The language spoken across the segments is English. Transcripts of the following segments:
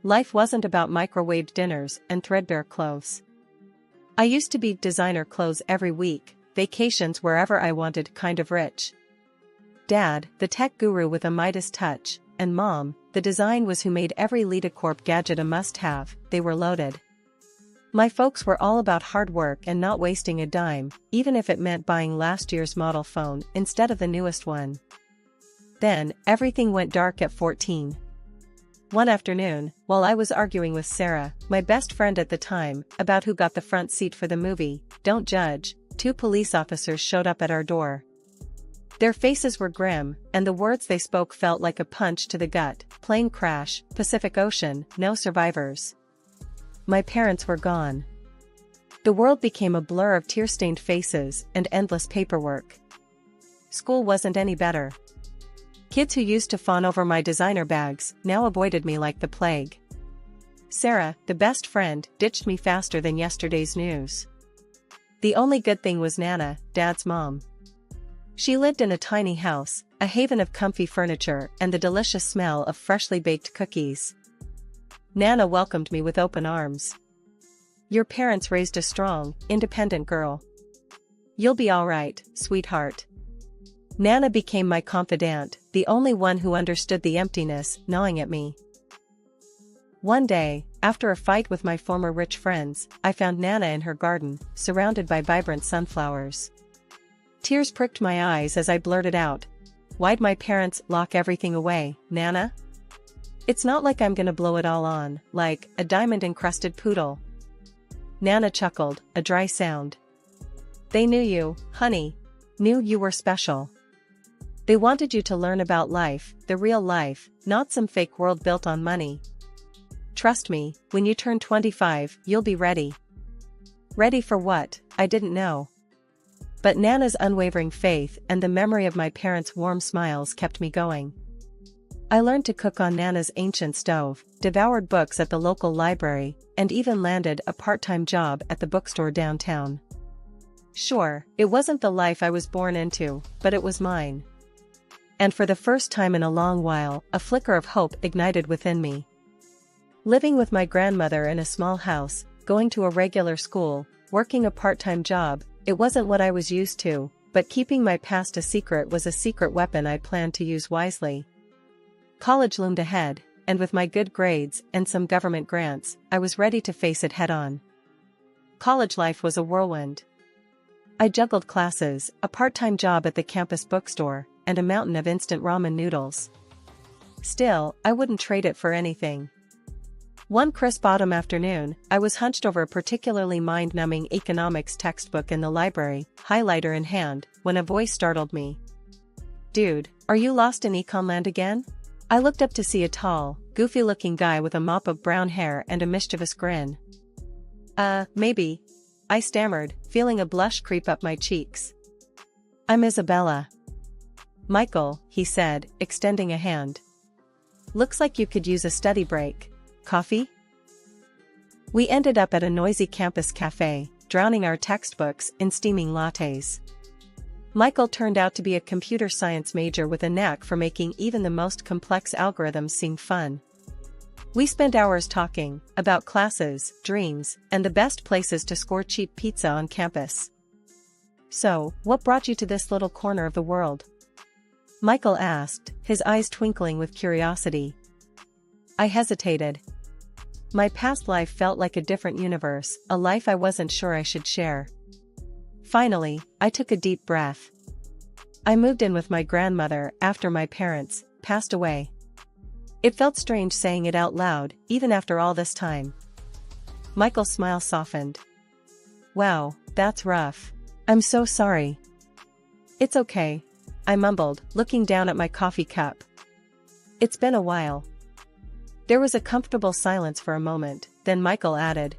Life wasn't about microwaved dinners and threadbare clothes. I used to be designer clothes every week, vacations wherever I wanted, kind of rich. Dad, the tech guru with a Midas touch, and Mom, the design whiz who made every LitaCorp gadget a must-have. They were loaded. My folks were all about hard work and not wasting a dime, even if it meant buying last year's model phone instead of the newest one. Then, everything went dark at 14. One afternoon, while I was arguing with Sarah, my best friend at the time, about who got the front seat for the movie, Don't Judge, 2 police officers showed up at our door. Their faces were grim, and the words they spoke felt like a punch to the gut. Plane crash, Pacific Ocean, no survivors. My parents were gone. The world became a blur of tear-stained faces and endless paperwork. School wasn't any better. Kids who used to fawn over my designer bags now avoided me like the plague. Sarah, the best friend, ditched me faster than yesterday's news. The only good thing was Nana, Dad's mom. She lived in a tiny house, a haven of comfy furniture and the delicious smell of freshly baked cookies. Nana welcomed me with open arms. Your parents raised a strong, independent girl. You'll be all right, sweetheart. Nana became my confidant, the only one who understood the emptiness gnawing at me. One day, after a fight with my former rich friends, I found Nana in her garden, surrounded by vibrant sunflowers. Tears pricked my eyes as I blurted out, "Why'd my parents lock everything away, Nana? It's not like I'm gonna blow it all on, like a diamond-encrusted poodle." Nana chuckled, a dry sound. "They knew you, honey. Knew you were special. They wanted you to learn about life, the real life, not some fake world built on money. Trust me, when you turn 25, you'll be ready." Ready for what? I didn't know. But Nana's unwavering faith and the memory of my parents' warm smiles kept me going. I learned to cook on Nana's ancient stove, devoured books at the local library, and even landed a part-time job at the bookstore downtown. Sure, it wasn't the life I was born into, but it was mine. And for the first time in a long while, a flicker of hope ignited within me. Living with my grandmother in a small house, going to a regular school, working a part-time job, it wasn't what I was used to, but keeping my past a secret was a secret weapon I planned to use wisely. College loomed ahead, and with my good grades and some government grants, I was ready to face it head-on. College life was a whirlwind. I juggled classes, a part-time job at the campus bookstore, and a mountain of instant ramen noodles. Still, I wouldn't trade it for anything. One crisp autumn afternoon, I was hunched over a particularly mind-numbing economics textbook in the library, highlighter in hand, when a voice startled me. "Dude, are you lost in econ land again?" I looked up to see a tall, goofy-looking guy with a mop of brown hair and a mischievous grin. Maybe," I stammered, feeling a blush creep up my cheeks. "I'm Isabella." "Michael," he said, extending a hand. "Looks like you could use a study break. Coffee?" We ended up at a noisy campus cafe, drowning our textbooks in steaming lattes. Michael turned out to be a computer science major with a knack for making even the most complex algorithms seem fun. We spent hours talking about classes, dreams, and the best places to score cheap pizza on campus. "So, what brought you to this little corner of the world?" Michael asked, his eyes twinkling with curiosity. I hesitated. My past life felt like a different universe, a life I wasn't sure I should share. Finally, I took a deep breath. I moved in with my grandmother after my parents passed away. It felt strange saying it out loud, even after all this time. Michael's smile softened. "Wow, that's rough. I'm so sorry." "It's okay," I mumbled, looking down at my coffee cup. "It's been a while." There was a comfortable silence for a moment, then Michael added,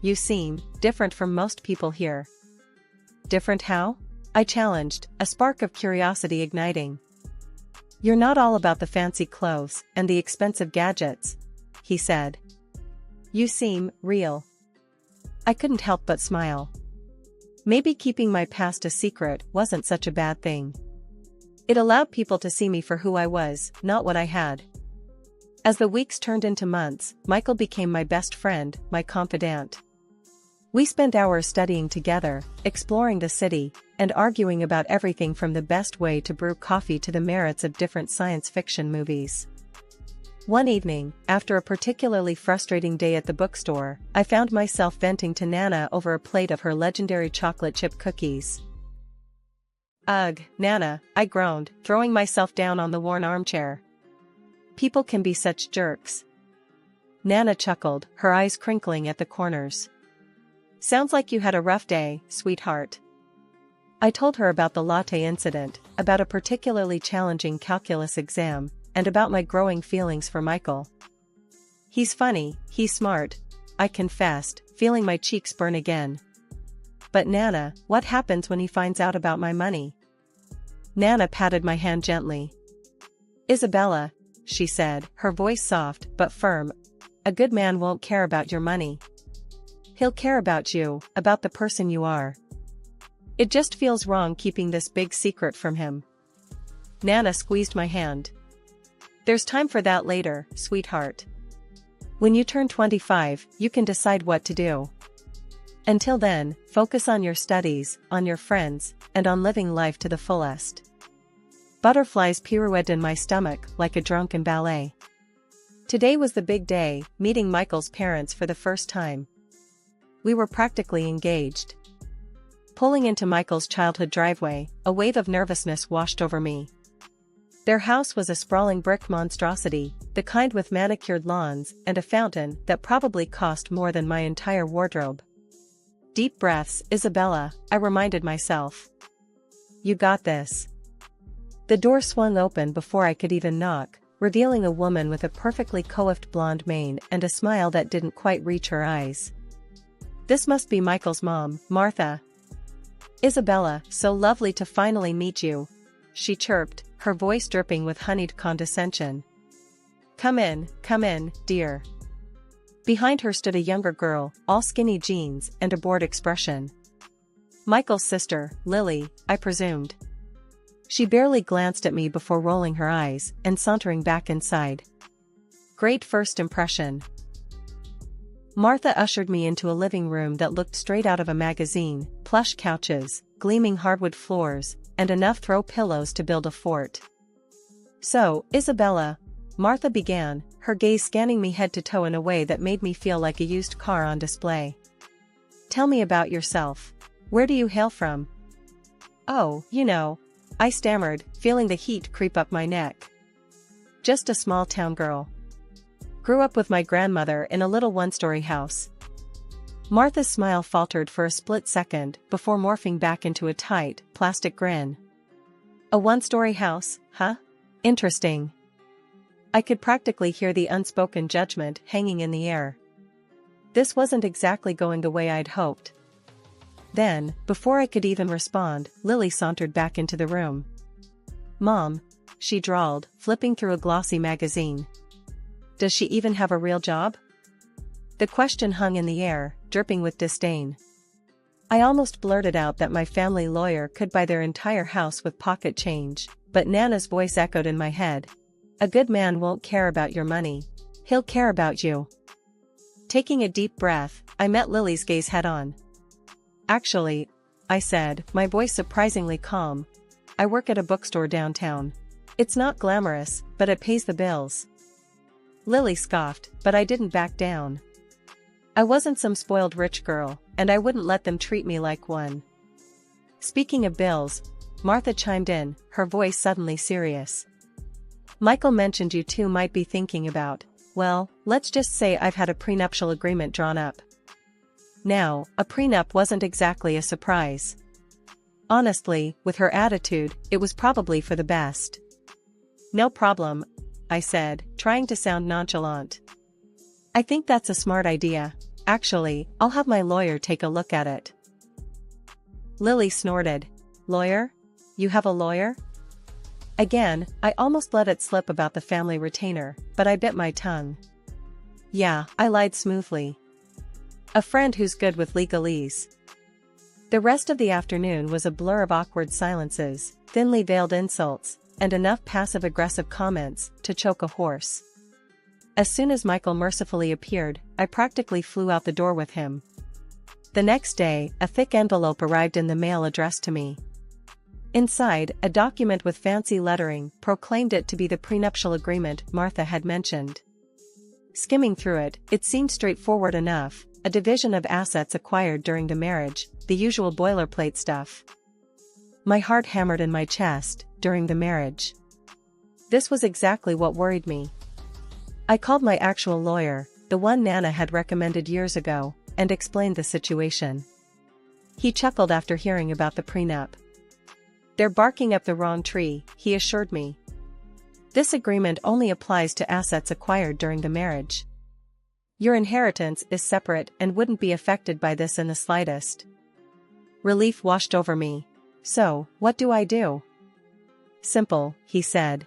"You seem different from most people here." "Different how?" I challenged, a spark of curiosity igniting. "You're not all about the fancy clothes and the expensive gadgets," he said. "You seem real." I couldn't help but smile. Maybe keeping my past a secret wasn't such a bad thing. It allowed people to see me for who I was, not what I had. As the weeks turned into months, Michael became my best friend, my confidant. We spent hours studying together, exploring the city, and arguing about everything from the best way to brew coffee to the merits of different science fiction movies. One evening, after a particularly frustrating day at the bookstore, I found myself venting to Nana over a plate of her legendary chocolate chip cookies. "Ugh, Nana," I groaned, throwing myself down on the worn armchair. "People can be such jerks." Nana chuckled, her eyes crinkling at the corners. "Sounds like you had a rough day, sweetheart." I told her about the latte incident, about a particularly challenging calculus exam, and about my growing feelings for Michael. "He's funny, he's smart," I confessed, feeling my cheeks burn again. "But Nana, what happens when he finds out about my money?" Nana patted my hand gently. "Isabella," she said, her voice soft but firm, "a good man won't care about your money. He'll care about you, about the person you are. It just feels wrong keeping this big secret from him." Nana squeezed my hand. "There's time for that later, sweetheart. When you turn 25, you can decide what to do. Until then, focus on your studies, on your friends, and on living life to the fullest." Butterflies pirouetted in my stomach like a drunken ballet. Today was the big day, meeting Michael's parents for the first time. We were practically engaged. Pulling into Michael's childhood driveway, a wave of nervousness washed over me. Their house was a sprawling brick monstrosity, the kind with manicured lawns and a fountain that probably cost more than my entire wardrobe. "Deep breaths, Isabella," I reminded myself. "You got this." The door swung open before I could even knock, revealing a woman with a perfectly coiffed blonde mane and a smile that didn't quite reach her eyes. "This must be Michael's mom, Martha." "Isabella, so lovely to finally meet you," she chirped, her voice dripping with honeyed condescension. Come in, dear." Behind her stood a younger girl, all skinny jeans and a bored expression. Michael's sister, Lily, I presumed. She barely glanced at me before rolling her eyes and sauntering back inside. Great first impression. Martha ushered me into a living room that looked straight out of a magazine, plush couches, gleaming hardwood floors, and enough throw pillows to build a fort. "So, Isabella," Martha began, her gaze scanning me head to toe in a way that made me feel like a used car on display. "Tell me about yourself. Where do you hail from?" "Oh, you know," I stammered, feeling the heat creep up my neck. "Just a small town girl. Grew up with my grandmother in a little one-story house." Martha's smile faltered for a split second before morphing back into a tight, plastic grin. "A one-story house, huh? Interesting." I could practically hear the unspoken judgment hanging in the air. This wasn't exactly going the way I'd hoped. Then, before I could even respond, Lily sauntered back into the room. "Mom," she drawled, flipping through a glossy magazine. "Does she even have a real job?" The question hung in the air, dripping with disdain. I almost blurted out that my family lawyer could buy their entire house with pocket change, but Nana's voice echoed in my head. "A good man won't care about your money. He'll care about you." Taking a deep breath, I met Lily's gaze head-on. "Actually," I said, my voice surprisingly calm, "I work at a bookstore downtown. It's not glamorous, but it pays the bills." Lily scoffed, but I didn't back down. I wasn't some spoiled rich girl, and I wouldn't let them treat me like one. "Speaking of bills," Martha chimed in, her voice suddenly serious. "Michael mentioned you two might be thinking about, well, let's just say I've had a prenuptial agreement drawn up." Now, a prenup wasn't exactly a surprise. Honestly, with her attitude, it was probably for the best. "No problem," I said, trying to sound nonchalant. "I think that's a smart idea. Actually, I'll have my lawyer take a look at it." Lily snorted. "Lawyer? You have a lawyer?" Again, I almost let it slip about the family retainer, but I bit my tongue. "Yeah," I lied smoothly. "A friend who's good with legalese." The rest of the afternoon was a blur of awkward silences, thinly veiled insults, and enough passive-aggressive comments to choke a horse. As soon as Michael mercifully appeared, I practically flew out the door with him. The next day, a thick envelope arrived in the mail addressed to me. Inside, a document with fancy lettering proclaimed it to be the prenuptial agreement Martha had mentioned. Skimming through it, it seemed straightforward enough: a division of assets acquired during the marriage, the usual boilerplate stuff. My heart hammered in my chest. During the marriage. This was exactly what worried me. I called my actual lawyer, the one Nana had recommended years ago, and explained the situation. He chuckled after hearing about the prenup. "They're barking up the wrong tree," he assured me. "This agreement only applies to assets acquired during the marriage. Your inheritance is separate and wouldn't be affected by this in the slightest." Relief washed over me. "So, what do I do?" "Simple," he said.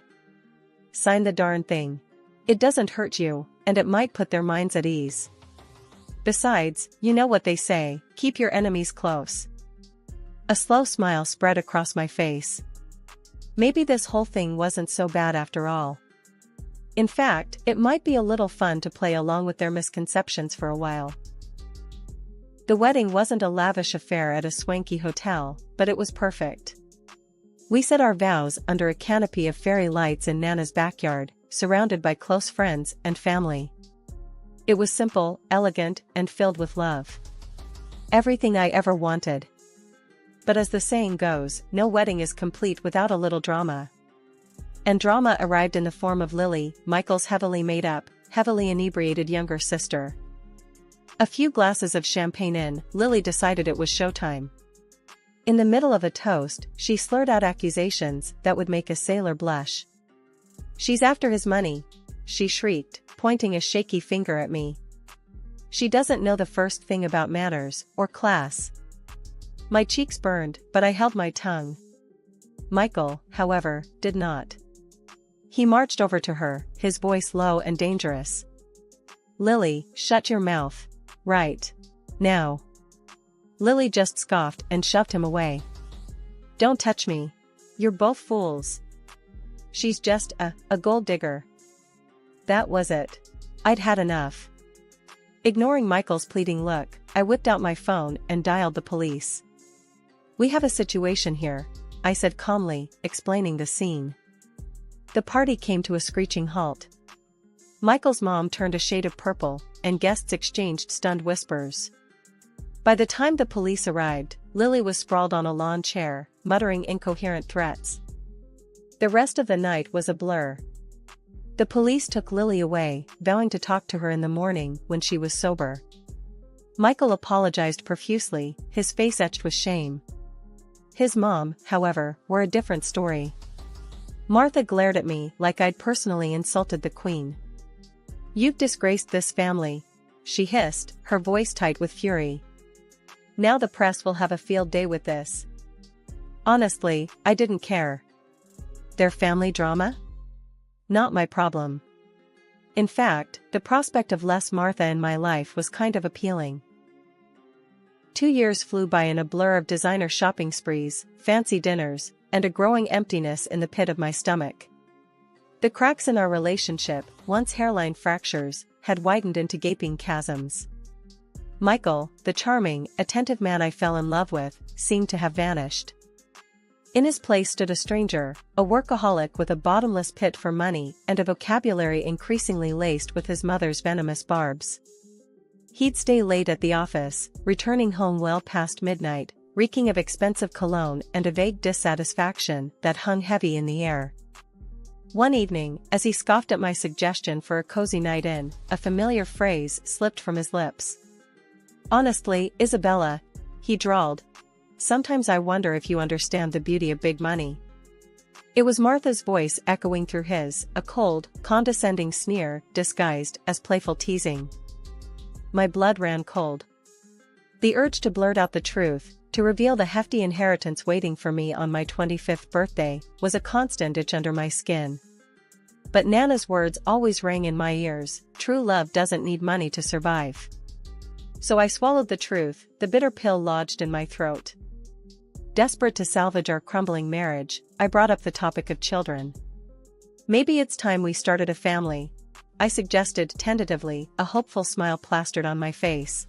"Sign the darn thing. It doesn't hurt you, and it might put their minds at ease. Besides, you know what they say, keep your enemies close." A slow smile spread across my face. Maybe this whole thing wasn't so bad after all. In fact, it might be a little fun to play along with their misconceptions for a while. The wedding wasn't a lavish affair at a swanky hotel, but it was perfect. We said our vows under a canopy of fairy lights in Nana's backyard, surrounded by close friends and family. It was simple, elegant, and filled with love. Everything I ever wanted. But as the saying goes, no wedding is complete without a little drama. And drama arrived in the form of Lily, Michael's heavily made up, heavily inebriated younger sister. A few glasses of champagne in, Lily decided it was showtime. In the middle of a toast, she slurred out accusations that would make a sailor blush. "She's after his money," she shrieked, pointing a shaky finger at me. "She doesn't know the first thing about manners, or class." My cheeks burned, but I held my tongue. Michael, however, did not. He marched over to her, his voice low and dangerous. "Lily, shut your mouth. Right now." Lily just scoffed and shoved him away. "Don't touch me. You're both fools. She's just a gold digger." That was it. I'd had enough. Ignoring Michael's pleading look, I whipped out my phone and dialed the police. "We have a situation here," I said calmly, explaining the scene. The party came to a screeching halt. Michael's mom turned a shade of purple, and guests exchanged stunned whispers. By the time the police arrived, Lily was sprawled on a lawn chair, muttering incoherent threats. The rest of the night was a blur. The police took Lily away, vowing to talk to her in the morning when she was sober. Michael apologized profusely, his face etched with shame. His mom, however, were a different story. Martha glared at me like I'd personally insulted the queen. "You've disgraced this family," she hissed, her voice tight with fury. "Now the press will have a field day with this." Honestly, I didn't care. Their family drama? Not my problem. In fact, the prospect of less Martha in my life was kind of appealing. 2 years flew by in a blur of designer shopping sprees, fancy dinners, and a growing emptiness in the pit of my stomach. The cracks in our relationship, once hairline fractures, had widened into gaping chasms. Michael, the charming, attentive man I fell in love with, seemed to have vanished. In his place stood a stranger, a workaholic with a bottomless pit for money and a vocabulary increasingly laced with his mother's venomous barbs. He'd stay late at the office, returning home well past midnight, reeking of expensive cologne and a vague dissatisfaction that hung heavy in the air. One evening, as he scoffed at my suggestion for a cozy night in, a familiar phrase slipped from his lips. "Honestly, Isabella," he drawled, "sometimes I wonder if you understand the beauty of big money." It was Martha's voice echoing through his, a cold, condescending sneer disguised as playful teasing. My blood ran cold. The urge to blurt out the truth, to reveal the hefty inheritance waiting for me on my 25th birthday, was a constant itch under my skin. But Nana's words always rang in my ears: true love doesn't need money to survive. So I swallowed the truth, the bitter pill lodged in my throat. Desperate to salvage our crumbling marriage, I brought up the topic of children. "Maybe it's time we started a family," I suggested tentatively, a hopeful smile plastered on my face.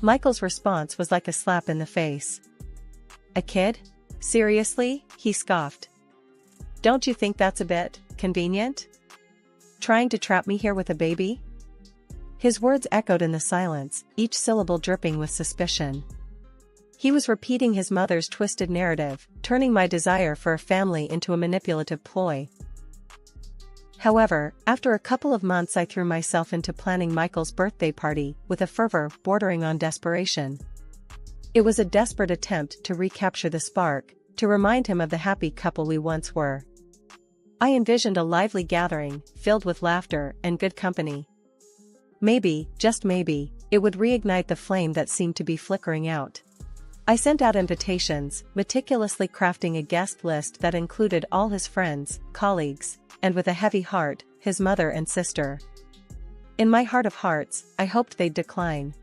Michael's response was like a slap in the face. A kid? Seriously? He scoffed. Don't you think that's a bit convenient? Trying to trap me here with a baby? His words echoed in the silence, each syllable dripping with suspicion. He was repeating his mother's twisted narrative, turning my desire for a family into a manipulative ploy. However, after a couple of months I threw myself into planning Michael's birthday party with a fervor bordering on desperation. It was a desperate attempt to recapture the spark, to remind him of the happy couple we once were. I envisioned a lively gathering, filled with laughter and good company. Maybe, just maybe, it would reignite the flame that seemed to be flickering out. I sent out invitations, meticulously crafting a guest list that included all his friends, colleagues, and with a heavy heart, his mother and sister. In my heart of hearts, I hoped they'd decline.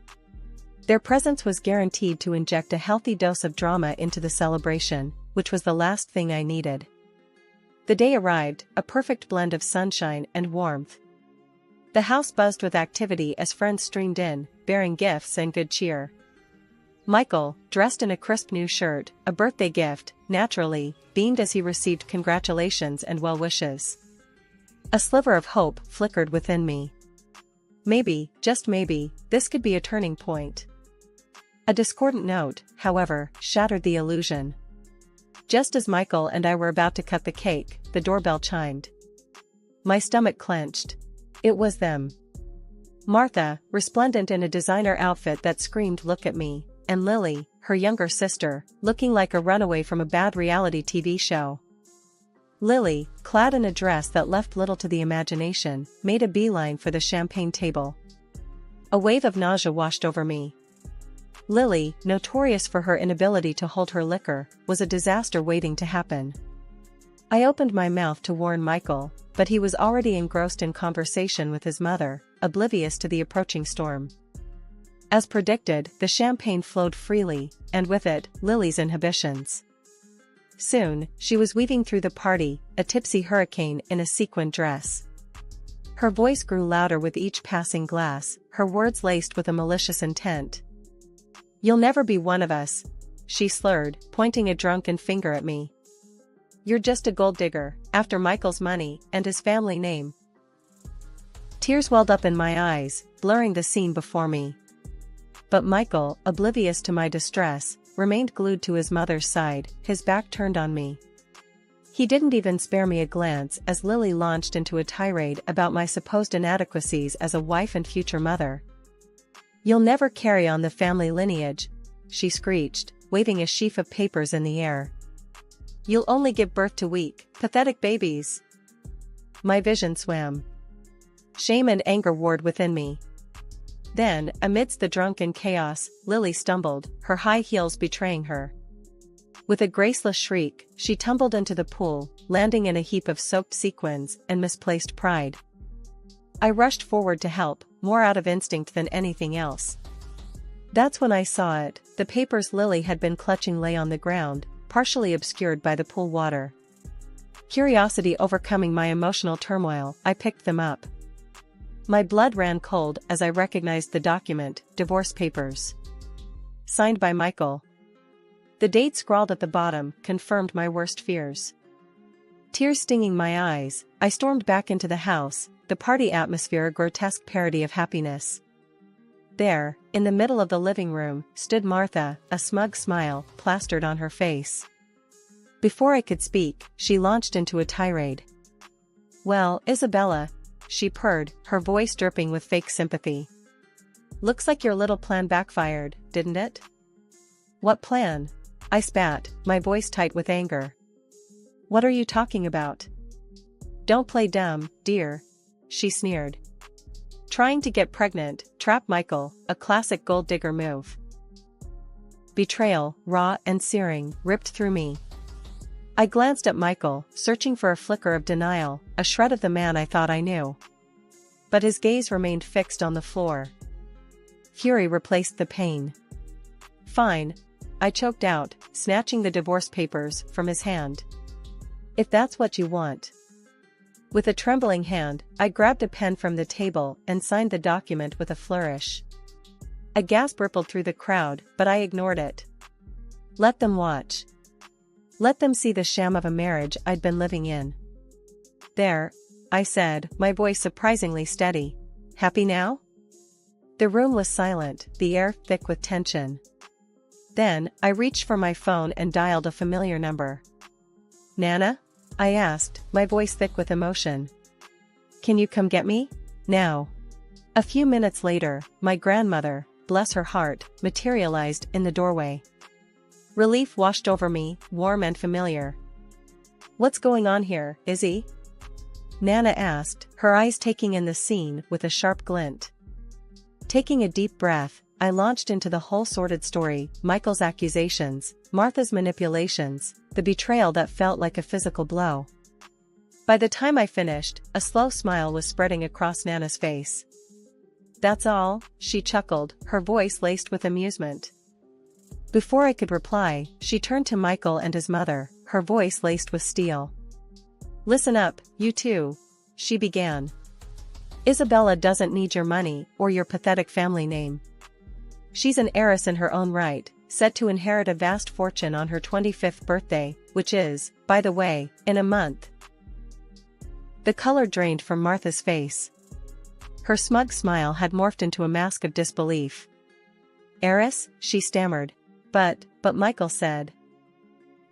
Their presence was guaranteed to inject a healthy dose of drama into the celebration, which was the last thing I needed. The day arrived, a perfect blend of sunshine and warmth. The house buzzed with activity as friends streamed in, bearing gifts and good cheer. Michael, dressed in a crisp new shirt, a birthday gift, naturally, beamed as he received congratulations and well wishes. A sliver of hope flickered within me. Maybe, just maybe, this could be a turning point. A discordant note, however, shattered the illusion. Just as Michael and I were about to cut the cake, the doorbell chimed. My stomach clenched. It was them. Martha, resplendent in a designer outfit that screamed "Look at me," and Lily, her younger sister, looking like a runaway from a bad reality TV show. Lily, clad in a dress that left little to the imagination, made a beeline for the champagne table. A wave of nausea washed over me. Lily, notorious for her inability to hold her liquor, was a disaster waiting to happen. I opened my mouth to warn Michael, but he was already engrossed in conversation with his mother, oblivious to the approaching storm. As predicted, the champagne flowed freely, and with it, Lily's inhibitions. Soon, she was weaving through the party, a tipsy hurricane in a sequined dress. Her voice grew louder with each passing glass, her words laced with a malicious intent. "You'll never be one of us," she slurred, pointing a drunken finger at me. "You're just a gold digger, after Michael's money and his family name." Tears welled up in my eyes, blurring the scene before me. But Michael, oblivious to my distress, remained glued to his mother's side, his back turned on me. He didn't even spare me a glance as Lily launched into a tirade about my supposed inadequacies as a wife and future mother. "You'll never carry on the family lineage," she screeched, waving a sheaf of papers in the air. "You'll only give birth to weak, pathetic babies." My vision swam. Shame and anger warred within me. Then, amidst the drunken chaos, Lily stumbled, her high heels betraying her. With a graceless shriek, she tumbled into the pool, landing in a heap of soaked sequins and misplaced pride. I rushed forward to help, more out of instinct than anything else. That's when I saw it, the papers Lily had been clutching lay on the ground, partially obscured by the pool water. Curiosity overcoming my emotional turmoil, I picked them up. My blood ran cold as I recognized the document, divorce papers. Signed by Michael. The date scrawled at the bottom confirmed my worst fears. Tears stinging my eyes, I stormed back into the house, the party atmosphere a grotesque parody of happiness. There, in the middle of the living room, stood Martha, a smug smile plastered on her face. Before I could speak, she launched into a tirade. "Well, Isabella," she purred, her voice dripping with fake sympathy. "Looks like your little plan backfired, didn't it?" "What plan?" I spat, my voice tight with anger. "What are you talking about?" "Don't play dumb, dear," she sneered. "Trying to get pregnant, trap Michael, a classic gold digger move." Betrayal, raw and searing, ripped through me. I glanced at Michael, searching for a flicker of denial, a shred of the man I thought I knew. But his gaze remained fixed on the floor. Fury replaced the pain. "Fine," I choked out, snatching the divorce papers from his hand. "If that's what you want." With a trembling hand, I grabbed a pen from the table and signed the document with a flourish. A gasp rippled through the crowd, but I ignored it. Let them watch. Let them see the sham of a marriage I'd been living in. There, I said, my voice surprisingly steady. Happy now? The room was silent, the air thick with tension. Then, I reached for my phone and dialed a familiar number. Nana? I asked, my voice thick with emotion. Can you come get me? Now. A few minutes later, my grandmother, bless her heart, materialized in the doorway. Relief washed over me, warm and familiar. What's going on here, Izzy? Nana asked, her eyes taking in the scene with a sharp glint. Taking a deep breath, I launched into the whole sordid story, Michael's accusations, Martha's manipulations, the betrayal that felt like a physical blow. By the time I finished, a slow smile was spreading across Nana's face. That's all, she chuckled, her voice laced with amusement. Before I could reply, she turned to Michael and his mother, her voice laced with steel. Listen up, you two, she began. Isabella doesn't need your money or your pathetic family name. She's an heiress in her own right, set to inherit a vast fortune on her 25th birthday, which is, by the way, in a month. The color drained from Martha's face. Her smug smile had morphed into a mask of disbelief. Heiress, she stammered. But Michael said.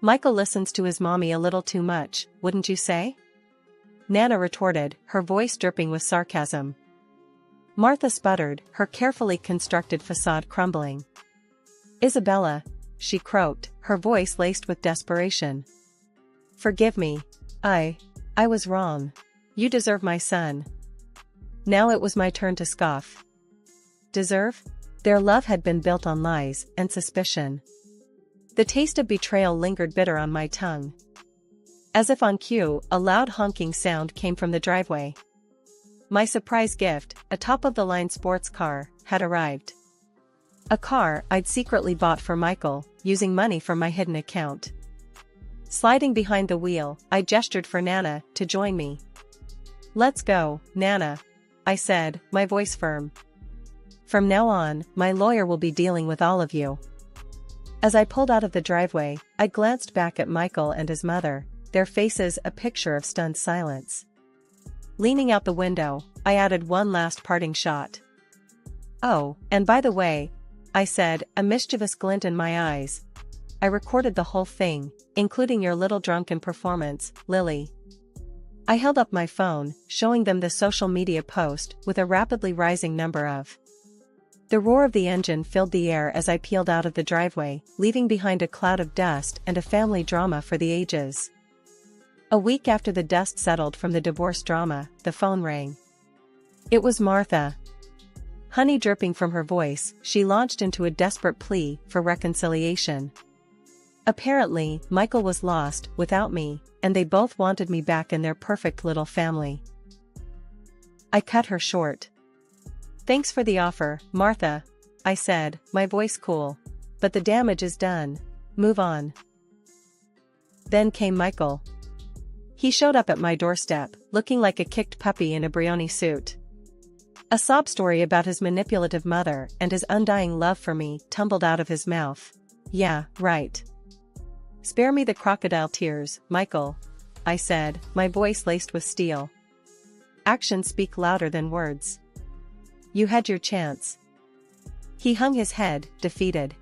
Michael listens to his mommy a little too much, wouldn't you say? Nana retorted, her voice dripping with sarcasm. Martha sputtered, her carefully constructed facade crumbling. Isabella, she croaked, her voice laced with desperation. Forgive me. I was wrong. You deserve my son. Now it was my turn to scoff. Deserve? Their love had been built on lies and suspicion. The taste of betrayal lingered bitter on my tongue. As if on cue, a loud honking sound came from the driveway. My surprise gift, a top-of-the-line sports car, had arrived. A car I'd secretly bought for Michael, using money from my hidden account. Sliding behind the wheel, I gestured for Nana to join me. Let's go, Nana, I said, my voice firm. From now on, my lawyer will be dealing with all of you. As I pulled out of the driveway, I glanced back at Michael and his mother, their faces a picture of stunned silence. Leaning out the window, I added one last parting shot. Oh, and by the way, I said, a mischievous glint in my eyes. I recorded the whole thing, including your little drunken performance, Lily. I held up my phone, showing them the social media post with a rapidly rising number of. The roar of the engine filled the air as I peeled out of the driveway, leaving behind a cloud of dust and a family drama for the ages. A week after the dust settled from the divorce drama, the phone rang. It was Martha. Honey dripping from her voice, she launched into a desperate plea for reconciliation. Apparently, Michael was lost without me, and they both wanted me back in their perfect little family. I cut her short. Thanks for the offer, Martha, I said, my voice cool. But the damage is done. Move on. Then came Michael. He showed up at my doorstep, looking like a kicked puppy in a Brioni suit. A sob story about his manipulative mother and his undying love for me tumbled out of his mouth. Yeah, right. Spare me the crocodile tears, Michael, I said, my voice laced with steel. Actions speak louder than words. You had your chance. He hung his head, defeated.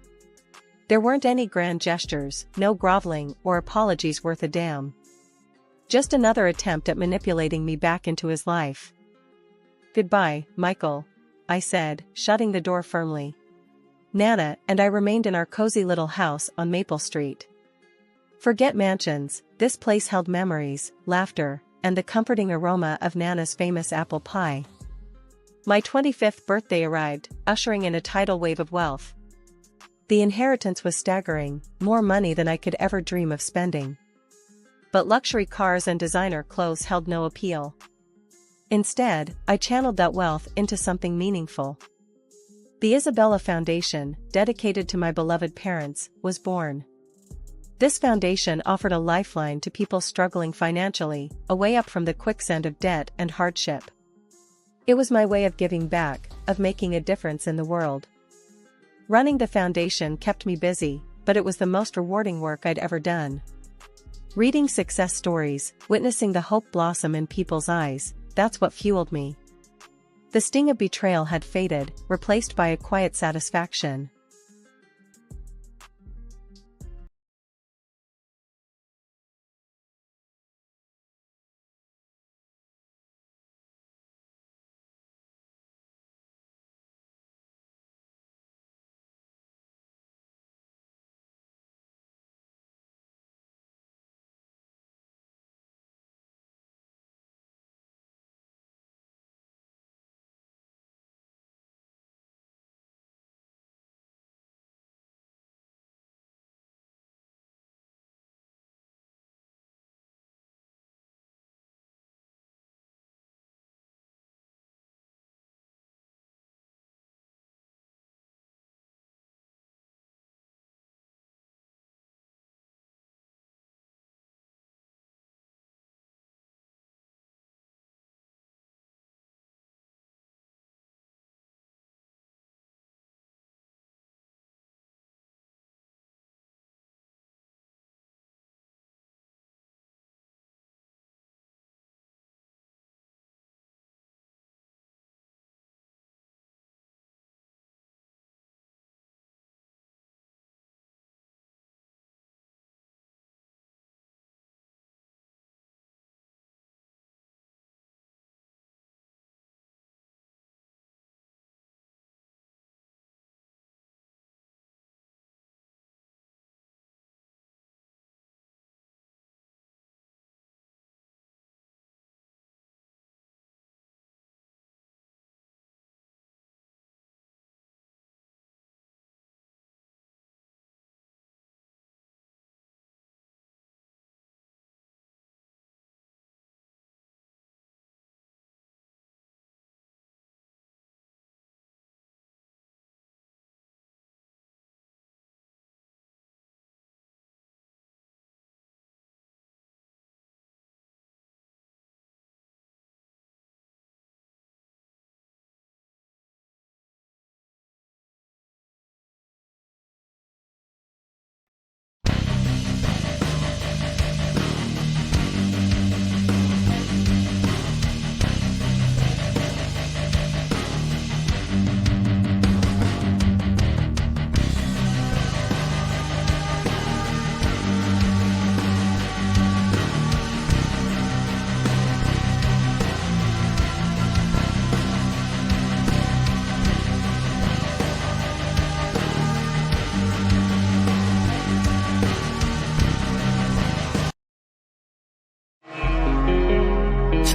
There weren't any grand gestures, no groveling or apologies worth a damn. Just another attempt at manipulating me back into his life. Goodbye, Michael, I said, shutting the door firmly. Nana and I remained in our cozy little house on Maple Street. Forget mansions, this place held memories, laughter, and the comforting aroma of Nana's famous apple pie. My 25th birthday arrived, ushering in a tidal wave of wealth. The inheritance was staggering, more money than I could ever dream of spending. But luxury cars and designer clothes held no appeal. Instead, I channeled that wealth into something meaningful. The Isabella Foundation, dedicated to my beloved parents, was born. This foundation offered a lifeline to people struggling financially, a way up from the quicksand of debt and hardship. It was my way of giving back, of making a difference in the world. Running the foundation kept me busy, but it was the most rewarding work I'd ever done. Reading success stories, witnessing the hope blossom in people's eyes, that's what fueled me. The sting of betrayal had faded, replaced by a quiet satisfaction.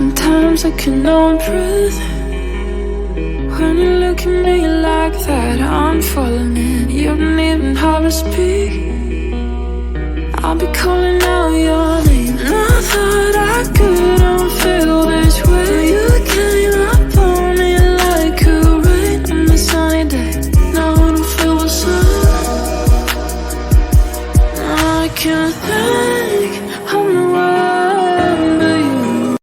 Sometimes I cannot breathe when you look at me like that. I'm falling in. You don't even have to speak. I'll be calling